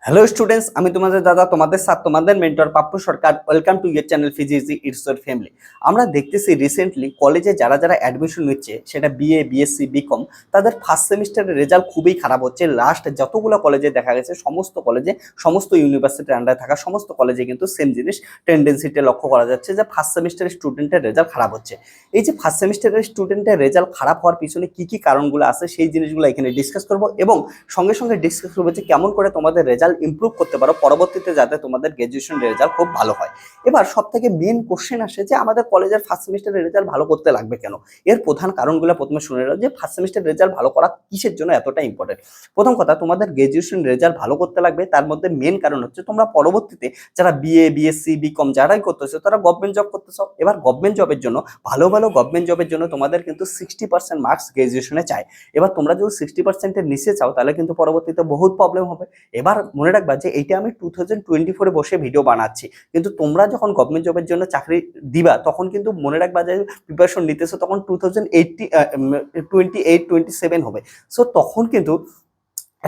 Hello students, আমি তোমাদের দাদা, তোমাদের সাথে তোমাদের mentor Pappu Sarkar. Welcome to year channel physics it's your family. আমরা দেখতেছি রিসেন্টলি কলেজে যারা যারা অ্যাডমিশন নিচ্ছে, সেটা বিএ, বিএসসি, বিকম, তাদের ফার্স্ট সেমিস্টারের রেজাল্ট খুবই খারাপ হচ্ছে। লাস্ট যতগুলো কলেজে দেখা গেছে, সমস্ত কলেজে, সমস্ত ইউনিভার্সিটির আন্ডারে থাকা সমস্ত কলেজে কিন্তু সেম জিনিস টেন্ডেন্সিটা লক্ষ্য করা যাচ্ছে যে ফার্স্ট সেমিস্টারের স্টুডেন্টের রেজাল্ট খারাপ হচ্ছে। এই যে ফার্স্ট সেমিস্টারের স্টুডেন্টের রেজাল্ট খারাপ হওয়ার পিছনে কি কি কারণগুলো আছে, সেই জিনিসগুলো এখানে ডিসকাস করবো এবং সঙ্গে সঙ্গে ডিসকাস করবো যে কেমন করে তোমাদের রেজাল্ট ইমপ্রুভ করতে পারো পরবর্তীতে, যাতে তোমাদের গ্র্যাজুয়েশন রেজাল্ট খুব ভালো হয়। এবার সব থেকে মেন কোশ্চেন আসে যে আমাদের কলেজের ফার্স্ট সেমিস্টারের রেজাল্ট ভালো করতে লাগবে কেন। এর প্রধান কারণগুলো প্রথমে শুনে নাও যে ফার্স্ট সেমিস্টার রেজাল্ট ভালো করা কিসের জন্য এতটা ইম্পর্টেন্ট। প্রথম কথা, তোমাদের গ্র্যাজুয়েশন রেজাল্ট ভালো করতে লাগবে, তার মধ্যে মেন কারণ হচ্ছে তোমরা পরবর্তীতে যারা বিএ, বিএসসি, বিকম যারাই করতেছো তারা গভর্নমেন্ট জব করতেছো। এবার গভর্নমেন্ট জবের জন্য, ভালো ভালো গভর্নমেন্ট জবের জন্য তোমাদের কিন্তু 60% মার্কস গ্র্যাজুয়েশনে চাই। এবার তোমরা যদি 60%-এর নিচে চাও তাহলে কিন্তু পরবর্তীতে বহুত প্রবলেম হবে। এবার মনে রাখবা যে এইটা আমি 2024 বসে ভিডিও বানাচ্ছি, কিন্তু তোমরা যখন গভর্নমেন্ট জবের জন্য চাকরি দিবা তখন কিন্তু মনে রাখবা যে প্রিপারেশন নিতেছো তখন 2028-27 হবে। সো তখন কিন্তু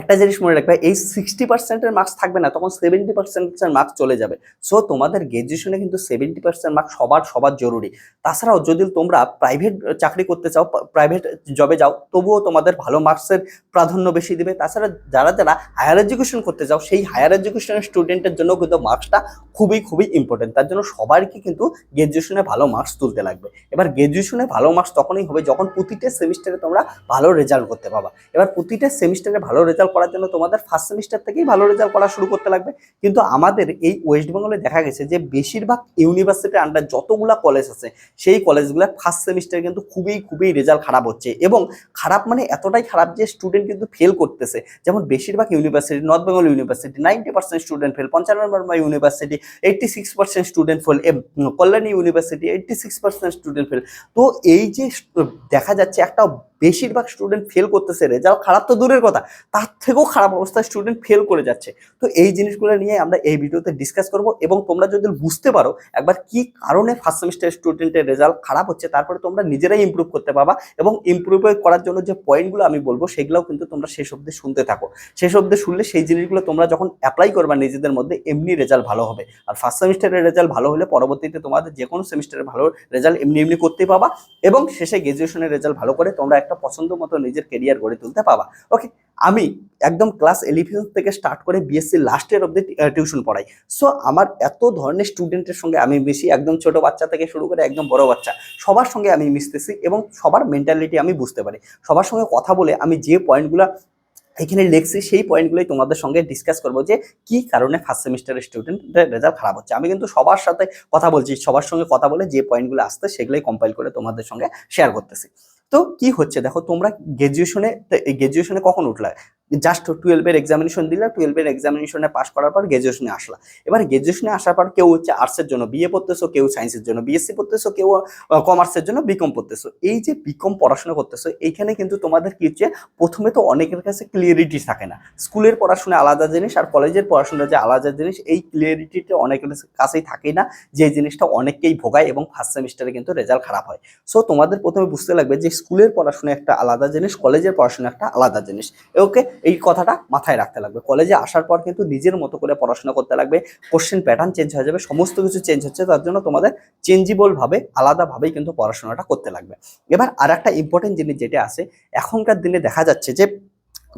একটা জিনিস মনে রাখবে, এই 60%-এর মার্কস থাকবে না, তখন 70%-এর মার্কস চলে যাবে। সো তোমাদের গ্র্যাজুয়েশনে কিন্তু 70% মার্কস সবার জরুরি। তাছাড়াও যদি তোমরা প্রাইভেট চাকরি করতে চাও, প্রাইভেট জবে যাও, তবুও তোমাদের ভালো মার্কসের প্রাধান্য বেশি দিবে। তাছাড়া যারা যারা হায়ার এডুকেশন করতে চাও, সেই হায়ার এডুকেশনের স্টুডেন্টের জন্য কিন্তু মার্কসটা খুবই খুবই ইম্পর্টেন্ট। তার জন্য সবারকে কিন্তু গ্র্যাজুয়েশনে ভালো মার্কস তুলতে লাগবে। এবার গ্র্যাজুয়েশনে ভালো মার্কস তখনই হবে যখন প্রতিটা সেমিস্টারে তোমরা ভালো রেজাল্ট করতে পারবা। এবার প্রতিটা সেমিস্টারে ভালো রেজাল্ট করার জন্য তোমাদের ফার্স্ট সেমিস্টার থেকেই ভালো রেজাল্ট করা শুরু করতে লাগবে। কিন্তু আমাদের এই ওয়েস্ট বেঙ্গলে দেখা গেছে যে বেশিরভাগ ইউনিভার্সিটির আন্ডার যতগুলা কলেজ আছে, সেই কলেজগুলো ফার্স্ট সেমিস্টারে কিন্তু খুবই খুবই রেজাল্ট খারাপ হচ্ছে, এবং খারাপ মানে এতটাই খারাপ যে স্টুডেন্ট কিন্তু ফেল করতেছে। যেমন বেশিরভাগ university, North Bengal University 90% student fail, Panchanan Barma University 86% student fail, Kalyani University 86% student fail. তো এই যে দেখা যাচ্ছে একটা বেশিরভাগ স্টুডেন্ট ফেল করতেছে, রেজাল্ট খারাপ তো দূরের কথা, তার থেকেও খারাপ অবস্থায় স্টুডেন্ট ফেল করে যাচ্ছে। তো এই জিনিসগুলো নিয়ে আমরা এই ভিডিওতে ডিসকাস করব, এবং তোমরা যদি বুঝতে পারো একবার কি কারণে ফার্স্ট সেমিস্টার স্টুডেন্টের রেজাল্ট খারাপ হচ্ছে, তারপরে তোমরা নিজেরাই ইমপ্রুভ করতে পারবা। এবং ইমপ্রুভ করার জন্য যে পয়েন্টগুলো আমি বলবো সেগুলোও কিন্তু তোমরা শেষ অবধি শুনতে থাকো। শেষ অবধি শুনলে সেই জিনিসগুলো তোমরা যখন অ্যাপ্লাই করবা নিজেদের মধ্যে, এমনি রেজাল্ট ভালো হবে। আর ফার্স্ট সেমিস্টারের রেজাল্ট ভালো হলে পরবর্তীতে তোমাদের যে কোনো সেমিস্টারে ভালো রেজাল্ট এমনি এমনি করতে পাবা, এবং শেষে গ্র্যাজুয়েশনের রেজাল্ট ভালো করে তোমরা একটা পছন্দ মতো নিজের কেরিয়ার গড়ে তুলতে পাবা। ওকে, আমি একদম ক্লাস 11 থেকে স্টার্ট করে বিএসসি লাস্ট ইয়ার অব্দি টিউশন পড়াই। সো আমার এত ধরনের স্টুডেন্টের সঙ্গে আমি মিশি, একদম ছোট বাচ্চা থেকে শুরু করে একদম বড় বাচ্চা, সবার সঙ্গে আমি মিশতেছি এবং সবার মেন্টালিটি আমি বুঝতে পারি। সবার সঙ্গে কথা বলে আমি যে পয়েন্টগুলো এখানে লিখছি সেই পয়েন্টগুলোই তোমাদের সঙ্গে ডিসকাস করবো যে কি কারণে ফার্স্ট সেমিস্টারের স্টুডেন্টের রেজাল্ট খারাপ হচ্ছে। আমি কিন্তু সবার সাথে কথা বলছি, সবার সঙ্গে কথা বলে যে পয়েন্টগুলো আসছে সেগুলোই কম্পাইল করে তোমাদের সঙ্গে শেয়ার করতেছি। তো কি হচ্ছে দেখো, তোমরা গ্র্যাজুয়েশনে কখন উঠলা? জাস্ট 12-এর এক্সামিনেশন দিলা, 12-এর এক্সামিনেশনে পাস করার পর গ্র্যাজুয়েশনে আসলা। এবার গ্র্যাজুয়েশনে আসার পর কেউ হচ্ছে আর্টসের জন্য বিএ পড়তেছো, কেউ সায়েন্সের জন্য বিএসসি পড়তেছো, কেউ কমার্সের জন্য বিকম পড়তেছো। এই যে বিকম পড়াশোনা করতেছো, এইখানে কিন্তু তোমাদের কি হচ্ছে, প্রথমে তো অনেকের কাছে ক্লিয়ারিটি থাকে না। স্কুলের পড়াশোনা আলাদা জিনিস আর কলেজের পড়াশোনা যে আলাদা জিনিস, এই ক্লিয়ারিটিটা অনেকের কাছেই থাকেই না, যে জিনিসটা অনেককেই ভোগায় এবং ফার্স্ট সেমিস্টারে কিন্তু রেজাল্ট খারাপ হয়। সো তোমাদের প্রথমে বুঝতে লাগবে যে স্কুলের পড়াশোনা একটা আলাদা জিনিস, কলেজের পড়াশোনা একটা আলাদা জিনিস। ওকে, এই কথাটা মাথায় রাখতে লাগবে। কলেজে আসার পর কিন্তু নিজের মতো করে পড়াশোনা করতে লাগবে, কোশ্চেন প্যাটার্ন চেঞ্জ হয়ে যাবে, সমস্ত কিছু চেঞ্জ হচ্ছে, তার জন্য তোমাদের চেঞ্জেবল ভাবে আলাদাভাবেই কিন্তু পড়াশোনাটা করতে লাগবে। এবার আর একটা ইম্পর্টেন্ট জিনিস যেটা আছে, এখনকার দিনে দেখা যাচ্ছে যে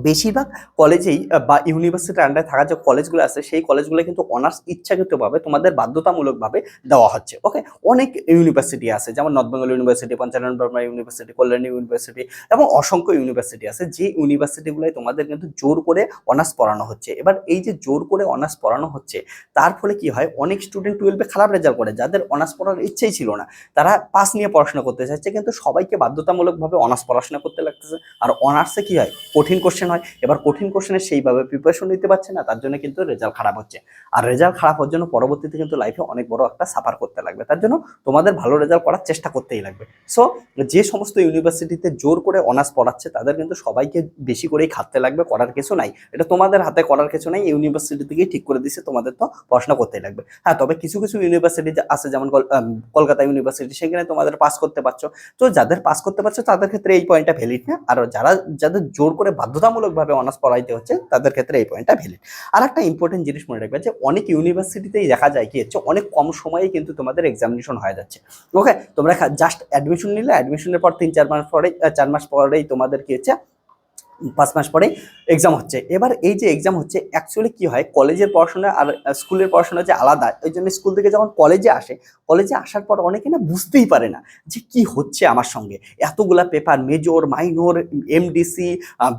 বেশিরভাগ কলেজেই বা ইউনিভার্সিটির আন্ডারে থাকা যে কলেজগুলো আছে, সেই কলেজগুলো কিন্তু অনার্স ইচ্ছাকৃতভাবে তোমাদের বাধ্যতামূলকভাবে দেওয়া হচ্ছে। ওকে, অনেক ইউনিভার্সিটি আছে, যেমন North Bengal University, Panchanan Barma University, Kalyani University এবং অসংখ্য ইউনিভার্সিটি আছে, যে ইউনিভার্সিটিগুলোয় তোমাদের কিন্তু জোর করে অনার্স পড়ানো হচ্ছে। এবার এই যে জোর করে অনার্স পড়ানো হচ্ছে, তার ফলে কি হয়, অনেক স্টুডেন্ট 12-এ খারাপ রেজাল্ট করে, যাদের অনার্স পড়ার ইচ্ছেই ছিল না, তারা পাস নিয়ে পড়াশোনা করতে চাইছে, কিন্তু সবাইকে বাধ্যতামূলকভাবে অনার্স পড়াশোনা করতে লাগতেছে। আর অনার্সে কি হয়, কঠিন কোশ্চেন হয়। এবার কঠিন কোশ্চেনের সেইভাবে প্রিপারেশন নিতে পারছে না, তার জন্য কিন্তু রেজাল্ট খারাপ হচ্ছে। আর রেজাল্ট খারাপ হওয়ার জন্য পরবর্তীতে কিন্তু লাইফে অনেক বড় একটা সাফার করতে লাগবে। তার জন্য তোমাদের ভালো রেজাল্ট করার চেষ্টা করতেই লাগবে। সো যে সমস্ত ইউনিভার্সিটিতে জোর করে অনার্স পড়াচ্ছে, তাদের কিন্তু সবাইকে বেশি করেই খাটতে লাগবে, করার কিছু নাই, এটা তোমাদের হাতে করার কিছু নাই, ইউনিভার্সিটি থেকেই ঠিক করে দিচ্ছে, তোমাদের তো পড়াশোনা করতেই লাগবে। হ্যাঁ, তবে কিছু কিছু ইউনিভার্সিটি আছে, যেমন কলকাতা ইউনিভার্সিটি, সেখানে তোমাদের পাস করতে পারছো। তো যাদের পাস করতে পারছো তাদের ক্ষেত্রে এই পয়েন্টটা ভ্যালিড না, আর যাদের জোর করে বাধ্যতা বাধ্যতামূলকভাবে অনার্স পড়াইতে হচ্ছে, তাদের ক্ষেত্রে এই পয়েন্টটা ভ্যালিড। আর একটা ইম্পর্টেন্ট জিনিস মনে রাখবে যে অনেক ইউনিভার্সিটিতেই দেখা যায় কি হচ্ছে অনেক কম সময়ে কিন্তু তোমাদের এক্সামিনেশন হয়ে যাচ্ছে। ওকে, তোমরা জাস্ট অ্যাডমিশন নিলে, অ্যাডমিশনের পর 3-4 মাস পরে 4 মাস পরেই তোমাদের কি হচ্ছে 5 মাস পরে এক্সাম হচ্ছে। এবার এই যে এক্সাম হচ্ছে অ্যাকচুয়ালি কি হয়, কলেজের পড়াশোনা আর স্কুলের পড়াশোনা যে আলাদা, ওই জন্য স্কুল থেকে যখন কলেজে আসে, কলেজে আসার পর অনেকে না বুঝতেই পারে না যে কি হচ্ছে আমার সঙ্গে, এতগুলা paper, major, minor, MDC,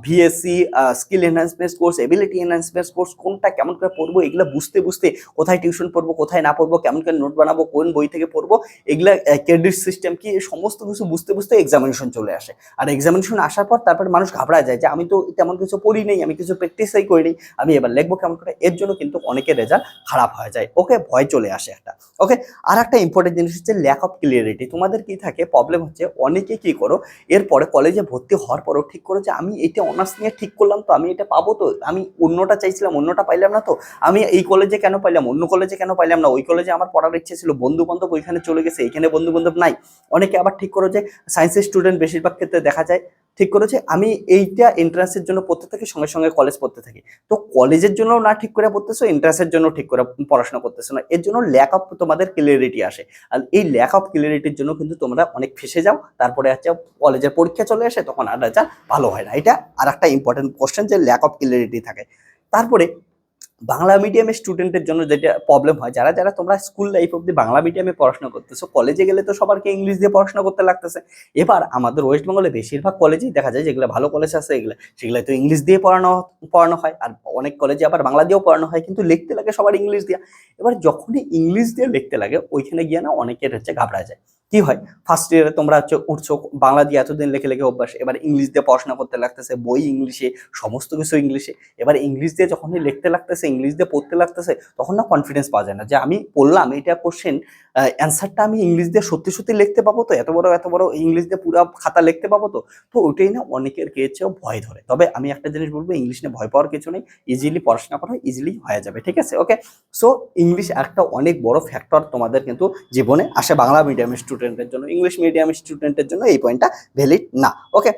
VSC, skill enhancement course, ability enhancement course, কোনটা কেমন করে পড়বো এগুলো বুঝতে বুঝতে, কোথায় টিউশন পড়বো কোথায় না পড়বো, কেমন করে নোট বানাবো, কোন বই থেকে পড়বো, এগুলা ক্রেডিট সিস্টেম কি, সমস্ত কিছু বুঝতে বুঝতে এক্সামিনেশন চলে আসে। আর এক্সামিনেশন আসার পর তারপরে মানুষ ঘাবড়া যায় যে আমি তো তেমন কিছু পড়ি নেই, আমি কিছু প্র্যাকটিসই করি নেই, আমি এবার লিখবো কেমন করে। এর জন্য কিন্তু অনেকের রেজাল্ট খারাপ হয়ে যায়। ওকে, ভয় চলে আসে একটা। ওকে, আর একটা ইম্পর্টেন্ট জিনিস হচ্ছে ল্যাক অফ ক্লিয়ারিটি। তোমাদের কি থাকে প্রবলেম হচ্ছে, অনেকে কি করো এরপরে কলেজে ভর্তি হওয়ার পরেও ঠিক করো যে আমি এটা অনার্স নিয়ে ঠিক করলাম তো, আমি এটা পাবো তো, আমি অন্যটা চাইছিলাম অন্যটা পাইলাম না তো, আমি এই কলেজে কেন পাইলাম অন্য কলেজে কেন পাইলাম না, ওই কলেজে আমার পড়ার ইচ্ছে ছিল, বন্ধু বান্ধব ওইখানে চলে গেছে, এখানে বন্ধু বান্ধব নাই। অনেকে আবার ঠিক করো যে সায়েন্সের স্টুডেন্ট বেশিরভাগ ক্ষেত্রে দেখা যায় ঠিক করেছে আমি এইটা এন্ট্রান্সের জন্য পড়তে থাকি, সঙ্গে সঙ্গে কলেজ পড়তে থাকি। তো কলেজের জন্য না ঠিক করে পড়তেছো, এন্ট্রান্সের জন্য ঠিক করে পড়াশোনা করতেছো না, এর জন্য ল্যাক অফ তোমাদের ক্লিয়ারিটি আসে। আর এই ল্যাক অফ ক্লিয়ারিটির জন্য কিন্তু তোমরা অনেক ফেসে যাও, তারপরে হচ্ছে কলেজের পরীক্ষা চলে আসে, তখন আর রেজাল্ট ভালো হয় না। এটা আর একটা ইম্পর্টেন্ট কোশ্চেন যে ল্যাক অফ ক্লিয়ারিটি থাকে। তারপরে বাংলা মিডিয়ামের স্টুডেন্টের জন্য যেটা প্রবলেম হয়, যারা যারা তোমরা স্কুল লাইফ অব্দি বাংলা মিডিয়ামে পড়াশোনা করতেছো, কলেজে গেলে তো সবারকে ইংলিশ দিয়ে পড়াশোনা করতে লাগতেছে। এবার আমাদের ওয়েস্ট বেঙ্গলে বেশিরভাগ কলেজেই দেখা যায়, যেগুলো ভালো কলেজ আছে সেগুলো তো ইংলিশ দিয়ে পড়ানো হয়, আর অনেক কলেজে আবার বাংলা দিয়েও পড়ানো হয়, কিন্তু লিখতে লাগে সবার ইংলিশ দিয়ে। এবার যখনই ইংলিশ দিয়ে লিখতে লাগে, ওইখানে গিয়ে না অনেকের হচ্ছে ঘাবড়া যায়। কি হয়, ফার্স্ট ইয়ারে তোমরা হচ্ছে উঠছো, বাংলা দিয়ে এতদিন লেখে লেখে অভ্যাস, এবার ইংলিশ দিয়ে পড়াশোনা করতে লাগতেছে, বই ইংলিশে, সমস্ত কিছু ইংলিশে। এবার ইংলিশ দিয়ে যখনই লিখতে লাগতেছে, ইংলিশ দিয়ে পড়তে লাগতেছে, তখন না কনফিডেন্স পাওয়া যায় না যে আমি পড়লাম এটা কোশ্চেন, অ্যান্সারটা আমি ইংলিশ দিয়ে সত্যি সত্যি লিখতে পাবো তো, এত বড় ইংলিশ দিয়ে পুরো খাতা লিখতে পাবো তো। তো ওইটাই না অনেকের কেছেও ভয় ধরে। তবে আমি একটা জিনিস বলবো, ইংলিশ নিয়ে ভয় পাওয়ার কিছু নেই, ইজিলি পড়াশোনা করা ইজিলি হয়ে যাবে, ঠিক আছে। ওকে, সো ইংলিশ একটা অনেক বড় ফ্যাক্টর তোমাদের কিন্তু জীবনে আসে। বাংলা মিডিয়াম স্টুডেন্টের জন্য, ইংলিশ মিডিয়াম স্টুডেন্টের জন্য এই পয়েন্টটা ভ্যালিড না। ওকে,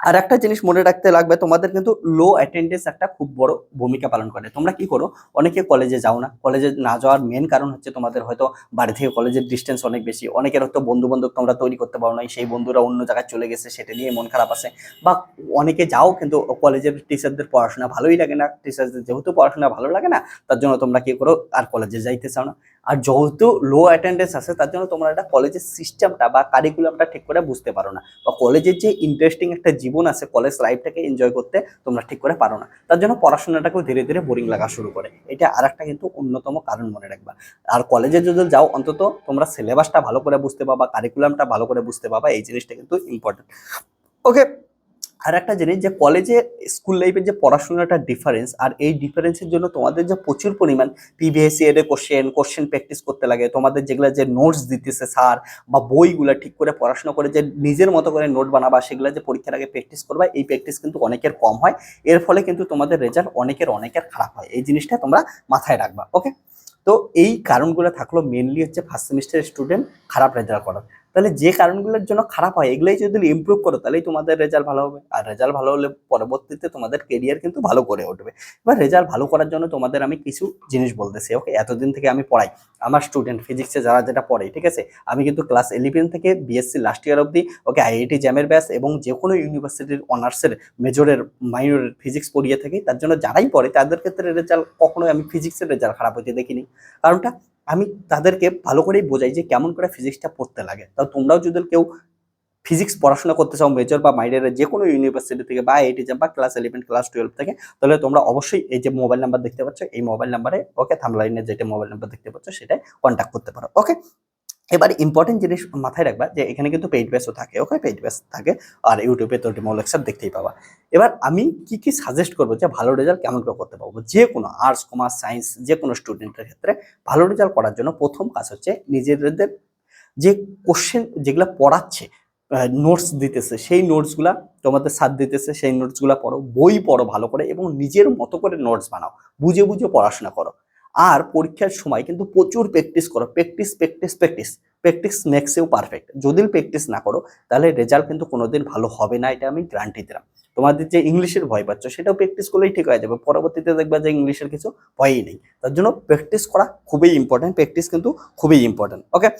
আর একটা জিনিস মনে রাখতে লাগবে, তোমাদের কিন্তু লো অ্যাটেন্ডেন্স একটা খুব বড় ভূমিকা পালন করে। তোমরা কি করো, অনেকে কলেজে যাও না, কলেজে না যাওয়ার মেন কারণ হচ্ছে তোমাদের হয়তো বাড়ি থেকে কলেজের ডিস্টেন্স অনেক বেশি, অনেকের হয়তো বন্ধু বান্ধব তোমরা তৈরি করতে পারো না, সেই বন্ধুরা অন্য জায়গায় চলে গেছে, সেটা নিয়ে মন খারাপ আছে। বা অনেকে যাও কিন্তু কলেজের টিচারদের পড়াশোনা ভালোই লাগে না, টিচারদের যেহেতু পড়াশোনা ভালো লাগে না, তার জন্য তোমরা কি করো আর কলেজে যাইতে চাও না। আর যেহেতু লো অ্যাটেন্ডেন্স আছে, তার জন্য তোমরা একটা কলেজের সিস্টেমটা বা কারিকুলামটা ঠিক করে বুঝতে পারো না, বা কলেজের যে ইন্টারেস্টিং একটা জীবন আছে, কলেজ লাইফটাকে এনজয় করতে তোমরা ঠিক করে পারো না, তার জন্য পড়াশোনাটাকেও ধীরে ধীরে বোরিং লাগা শুরু করে। এটা আর একটা কিন্তু অন্যতম কারণ মনে রাখবা। আর কলেজে যদি যাও, অন্তত তোমরা সিলেবাসটা ভালো করে বুঝতে পারবা, কারিকুলামটা ভালো করে বুঝতে পারবা, এই জিনিসটা কিন্তু ইম্পর্টেন্ট। ওকে, আর একটা জিনিস যে কলেজে স্কুল লাইফের যে পড়াশোনাটা ডিফারেন্স, আর এই ডিফারেন্সের জন্য তোমাদের যে প্রচুর পরিমাণ পিভিএসসি এর কোশ্চেন প্র্যাকটিস করতে লাগে, তোমাদের যেগুলো যে নোটস দিতেছে স্যার, বা বইগুলো ঠিক করে পড়াশোনা করে যে নিজের মতো করে নোট বানাবা, সেগুলো যে পরীক্ষার আগে প্র্যাকটিস করবা, এই প্র্যাকটিস কিন্তু অনেকের কম হয়। এর ফলে কিন্তু তোমাদের রেজাল্ট অনেকের খারাপ হয়। এই জিনিসটা তোমরা মাথায় রাখবা। ওকে, তো এই কারণগুলো থাকলো মেনলি হচ্ছে ফার্স্ট সেমিস্টার স্টুডেন্ট খারাপ রেজাল্ট করার। তাহলে যে কারণগুলোর জন্য খারাপ হয়, এগুলাই যদি ইমপ্রুভ করো, তাহলেই তোমাদের রেজাল্ট ভালো হবে। আর রেজাল্ট ভালো হলে পরবর্তীতে তোমাদের কেরিয়ার কিন্তু ভালো করে উঠবে। এবার রেজাল্ট ভালো করার জন্য তোমাদের আমি কিছু জিনিস বলতেছি। ওকে, এতদিন থেকে আমি পড়াই, আমার স্টুডেন্ট ফিজিক্সে যারা যেটা পড়ে, ঠিক আছে, আমি কিন্তু ক্লাস 11 থেকে বিএসসি লাস্ট ইয়ার অব্দি, ওকে, আইআইটি জ্যামের ব্যাচ এবং যে কোনো ইউনিভার্সিটির অনার্সের, মেজরের, মাইনরের ফিজিক্স পড়িয়ে থাকি। তার জন্য যারাই পড়ে তাদের ক্ষেত্রে রেজাল্ট কখনোই আমি ফিজিক্সের রেজাল্ট খারাপ হতে দেখিনি। কারণটা আমি তাদেরকে ভালো করেই বোঝাই যে কেমন করে ফিজিক্সটা পড়তে লাগে। তাও তোমরাও যদি কেউ ফিজিক্স পড়াশোনা করতে চাও মেজর বা মাইনরের যে কোনো ইউনিভার্সিটি থেকে, বা আইআইটি বা ক্লাস 11 ক্লাস 12 থেকে, তাহলে তোমরা অবশ্যই এই যে মোবাইল নাম্বার দেখতে পাচ্ছ, এই মোবাইল নাম্বারে, ওকে, থাম্বলাইনে যেটা মোবাইল নাম্বার দেখতে পাচ্ছ, সেটাই কন্ট্যাক্ট করতে পারো। ওকে, এবার ইম্পর্টেন্ট জিনিস মাথায় রাখবা যে এখানে কিন্তু পেইড ব্যাচও থাকে। ওকে, পেইড ব্যাচ থাকে, আর ইউটিউবে তো ডেমো লেকচার দেখতেই পাবা। এবার আমি কি কি সাজেস্ট করবো যে ভালো রেজাল্ট কেমন করে করতে পারবো, যে কোনো আর্টস কমার্স সায়েন্স যে কোনো স্টুডেন্টের ক্ষেত্রে ভালো রেজাল্ট করার জন্য প্রথম কাজ হচ্ছে নিজেদের যে কোশ্চেন যেগুলো পড়াচ্ছে, নোটস দিতেছে, সেই নোটসগুলা তোমাদের স্যার দিতেছে, সেই নোটসগুলা পড়ো, বই পড়ো ভালো করে, এবং নিজের মতো করে নোটস বানাও, বুঝে বুঝে পড়াশোনা করো। আর পরীক্ষার সময় কিন্তু প্রচুর প্র্যাকটিস করো, practice practice practice. Practice makes you perfect. যদি প্র্যাকটিস না করো তাহলে রেজাল্ট কিন্তু কোনোদিন ভালো হবে না, এটা আমি গ্যারান্টি দিলাম। তোমাদের যে ইংলিশের ভয় পাচ্ছ সেটাও প্র্যাকটিস করলেই ঠিক হয়ে যাবে, পরবর্তীতে দেখবা যে ইংলিশের কিছু ভয়ই নেই। তার জন্য প্র্যাকটিস করা খুবই ইম্পর্টেন্ট, প্র্যাকটিস কিন্তু খুবই ইম্পর্টেন্ট। ওকে,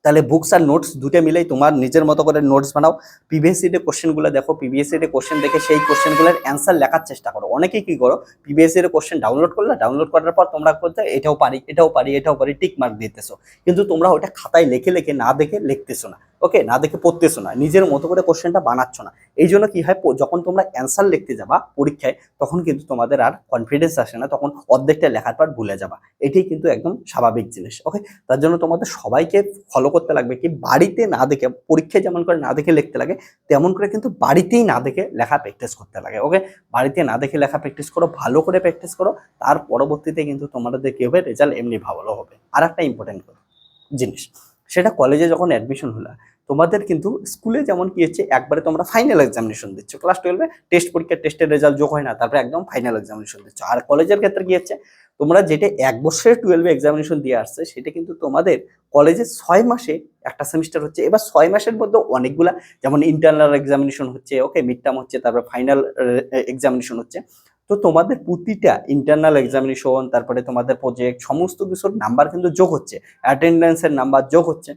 তাহলে বুকস আর নোটস দুটো মিলেই তোমার নিজের মতো করে নোটস বানাও। প্রিভিয়াস ইয়ারের কোশ্চেনগুলো দেখো, প্রিভিয়াস ইয়ারের কোশ্চেন দেখে সেই কোশ্চেনগুলোর অ্যান্সার লেখার চেষ্টা করো। অনেকেই কি করো, প্রিভিয়াস ইয়ারের কোশ্চেন ডাউনলোড করলে, ডাউনলোড করার পর তোমরা করতে এটাও পারি এটাও পারি এটাও পারি টিক মার্ক দিতেছো, কিন্তু তোমরা ওটা খাতায় লিখে লিখে না দেখে লিখতেছো না। ওকে, না দেখে পড়তেছো না, নিজের মতো করে কোশ্চেনটা বানাচ্ছ না। এই জন্য কি হয়, যখন তোমরা অ্যান্সার লিখতে যাবা পরীক্ষায় তখন কিন্তু তোমাদের আর কনফিডেন্স আসে না, তখন অর্ধেকটা লেখার পর ভুলে যাবা। এটাই কিন্তু একদম স্বাভাবিক জিনিস। ওকে, তার জন্য তোমাদের সবাইকে ফলো করতে লাগবে কি, বাড়িতে না দেখে, পরীক্ষায় যেমন করে না দেখে লিখতে লাগে তেমন করে কিন্তু বাড়িতেই না দেখে লেখা প্র্যাকটিস করতে লাগে। ওকে, বাড়িতে না দেখে লেখা প্র্যাকটিস করো, ভালো করে প্র্যাকটিস করো, তার পরবর্তীতে কিন্তু তোমাদের কি হবে, রেজাল্ট এমনি ভালো হবে। আর একটা ইম্পর্টেন্ট জিনিস, সেটা কলেজে যখন অ্যাডমিশন হলো, তোমাদের কিন্তু স্কুলে যেমন কি হচ্ছে একবারে তোমরা ফাইনাল এক্সামিনেশন দিচ্ছ, ক্লাস 12-এ টেস্ট পরীক্ষা, টেস্টের রেজাল্ট যোগ হয় না, তারপরে একদম ফাইনাল এক্সামিনেশন দিচ্ছ। আর কলেজের ক্ষেত্রে কি হচ্ছে, তোমরা যেটা এক বছরের 12-এ এক্সামিনেশন দিয়ে আসছে সেটা কিন্তু তোমাদের কলেজে 6 মাসে একটা সেমিস্টার হচ্ছে। এবার 6 মাসের মধ্যে অনেকগুলা, যেমন ইন্টারনাল এক্সামিনেশন হচ্ছে, ওকে, মিড টার্ম হচ্ছে, তারপর ফাইনাল এক্সামিনেশন হচ্ছে। তো তোমাদের প্রতিটা ইন্টারনাল এক্সামিনেশন, তারপরে তোমাদের প্রজেক্ট, সমস্ত কিছুর নাম্বার কিন্তু যোগ হচ্ছে, অ্যাটেন্ডেন্সের নাম্বার যোগ হচ্ছে।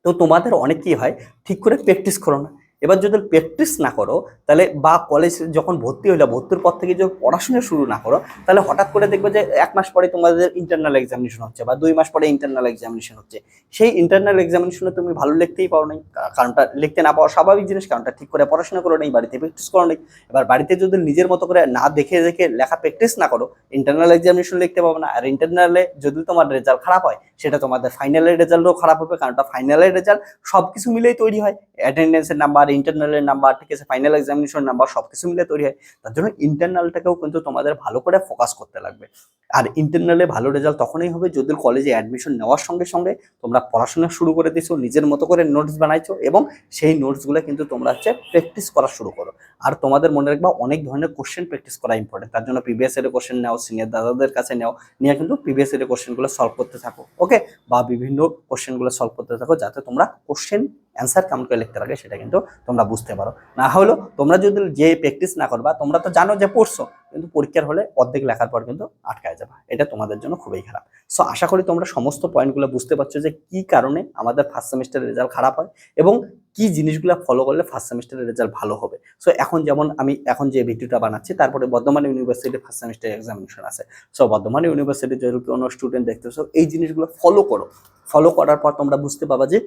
তো তোমাদের অনেক কি হয়, ঠিক করে প্র্যাকটিস করো না। এবার যদি প্র্যাকটিস না করো তাহলে, বা কলেজ যখন ভর্তি হইলে ভর্তির পর থেকে যদি পড়াশোনা শুরু না করো, তাহলে হঠাৎ করে দেখবে যে 1 মাস পরে তোমাদের ইন্টারনাল এক্সামিনেশন হচ্ছে বা 2 মাস পরে ইন্টারনাল এক্সামিনেশন হচ্ছে। সেই ইন্টারনাল এক্সামিনেশনে তুমি ভালো লিখতেই পারো নাই, কারণটা লিখতে না পাওয়া স্বাভাবিক জিনিস, কারণটা ঠিক করে পড়াশোনা করো নাই, বাড়িতে প্র্যাকটিস করো নাই। এবার বাড়িতে যদি নিজের মতো করে না দেখে দেখে লেখা প্র্যাকটিস না করো, ইন্টারনাল এক্সামিনেশন লিখতে পাবো না। আর ইন্টারনালে যদি তোমার রেজাল্ট খারাপ হয়, সেটা তোমাদের ফাইনালের রেজাল্টও খারাপ হবে, কারণটা ফাইনালের রেজাল্ট সবকিছু মিলেই তৈরি হয়, অ্যাটেন্ডেন্সের নাম্বার, ইন্টারনালের নাম্বার, ঠিক আছে, ফাইনাল এক্সামিনেশন নাম্বার, সবকিছু মিলে তৈরি হয়। তার জন্য ইন্টারনালটাকেও কিন্তু তোমাদের ভালো করে ফোকাস করতে লাগবে। আর ইন্টারনালে ভালো রেজাল্ট তখনই হবে যদি কলেজে অ্যাডমিশন নেওয়ার সঙ্গে সঙ্গে তোমরা পড়াশোনা শুরু করে দিছো, নিজের মতো করে নোটস বানাইছো, এবং সেই নোটসগুলো কিন্তু তোমরা প্র্যাকটিস করা শুরু করো। আর তোমাদের মনে রাখবা, অনেক ধরনের কোশ্চেন প্র্যাকটিস করা ইম্পর্টেন্ট। তার জন্য প্রিভিয়াস ইয়ারের কোশ্চেন নাও, সিনিয়র দাদাদের কাছে নাও, নিয়ে কিন্তু প্রিভিয়াস ইয়ারের কোশ্চেনগুলো সলভ করতে থাকো। ওকে, বা বিভিন্ন কোশ্চেনগুলো সলভ করতে থাকো, যাতে তোমরা কোশ্চেন অ্যান্সার কেমন করে লিখতে লাগে সেটা কিন্তু তোমরা বুঝতে পারো। না হলেও তোমরা যদি যে প্র্যাকটিস না করবা, তোমরা তো জানো যে পড়ছো, কিন্তু পরীক্ষার হলে অর্ধেক লেখার পর কিন্তু আটকায় যাবা, এটা তোমাদের জন্য খুবই খারাপ। সো আশা করি তোমরা সমস্ত পয়েন্টগুলো বুঝতে পারছো যে কি কারণে আমাদের ফার্স্ট সেমিস্টারের রেজাল্ট খারাপ হয় এবং কি জিনিসগুলো ফলো করলে ফার্স্ট সেমিস্টারের রেজাল্ট ভালো হবে। সো এখন যেমন আমি এখন যে ভিডিওটা বানাচ্ছি, তারপরে বর্ধমান ইউনিভার্সিটির ফার্স্ট সেমিস্টার এক্সামিনেশন আছে। সো বর্ধমান ইউনিভার্সিটির যদি কোনো স্টুডেন্ট দেখতেছো, এই জিনিসগুলো ফলো করো। ফলো করার পর তোমরা বুঝতে পারবা যে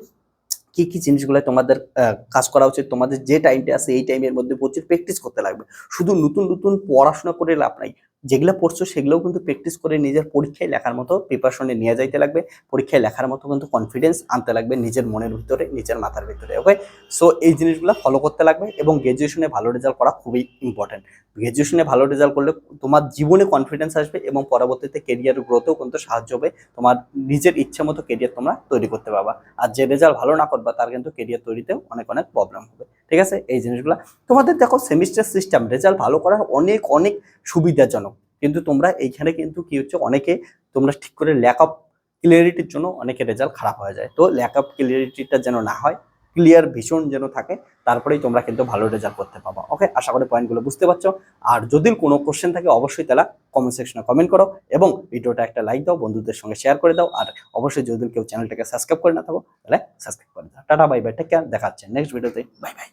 কি কি জিনিসগুলো তোমাদের কাজ করা উচিত। তোমাদের যে টাইমটা আছে এই টাইমের মধ্যে প্রচুর প্র্যাকটিস করতে লাগবে। শুধু নতুন নতুন পড়াশোনা করে লাভ নাই, যেগুলো পড়ছো সেগুলোও কিন্তু প্র্যাকটিস করে নিজের পরীক্ষায় লেখার মতো প্রিপারেশনে নিয়ে যাইতে লাগবে, পরীক্ষায় লেখার মতো কিন্তু কনফিডেন্স আনতে লাগবে নিজের মনের ভিতরে, নিজের মাথার ভিতরে। ওকে, সো এই জিনিসগুলো ফলো করতে লাগবে এবং গ্র্যাজুয়েশনে ভালো রেজাল্ট করা খুবই ইম্পর্টেন্ট। গ্র্যাজুয়েশনে ভালো রেজাল্ট করলে তোমার জীবনে কনফিডেন্স আসবে এবং পরবর্তীতে কেরিয়ার গ্রোথেও কিন্তু সাহায্য হবে। তোমার নিজের ইচ্ছা মতো কেরিয়ার তোমরা তৈরি করতে পারবা। আর যে রেজাল্ট ভালো না করবা তার কিন্তু কেরিয়ার তৈরিতেও অনেক অনেক প্রবলেম হবে। ঠিক আছে, এই জিনিসগুলো তোমাদের দেখো, সেমিস্টার সিস্টেম রেজাল্ট ভালো করার অনেক অনেক সুবিধাজনক, কিন্তু তোমরা এইখানে কিন্তু কি হচ্ছে, অনেকে তোমরা ঠিক করে ল্যাক অফ ক্লিয়ারিটির জন্য অনেকে রেজাল্ট খারাপ হয়ে যায়। তো ল্যাক অফ ক্লিয়ারিটিটা যেন না হয়, ক্লিয়ার ভিশন যেন থাকে, তারপরেই তোমরা কিন্তু ভালো রেজাল্ট করতে পারবা। ওকে, আশা করি পয়েন্টগুলো বুঝতে পারছো। আর যদি কোনো কোশ্চেন থাকে অবশ্যই তাহলে কমেন্ট সেকশনে কমেন্ট করো এবং ভিডিওটা একটা লাইক দাও, বন্ধুদের সঙ্গে শেয়ার করে দাও। আর অবশ্যই যদি কেউ চ্যানেলটাকে সাবস্ক্রাইব করে না থাকো তাহলে সাবস্ক্রাইব করে দাও। Ta-ta, bye bye, take care, দেখা হচ্ছে নেক্সট ভিডিওতে, বাই বাই।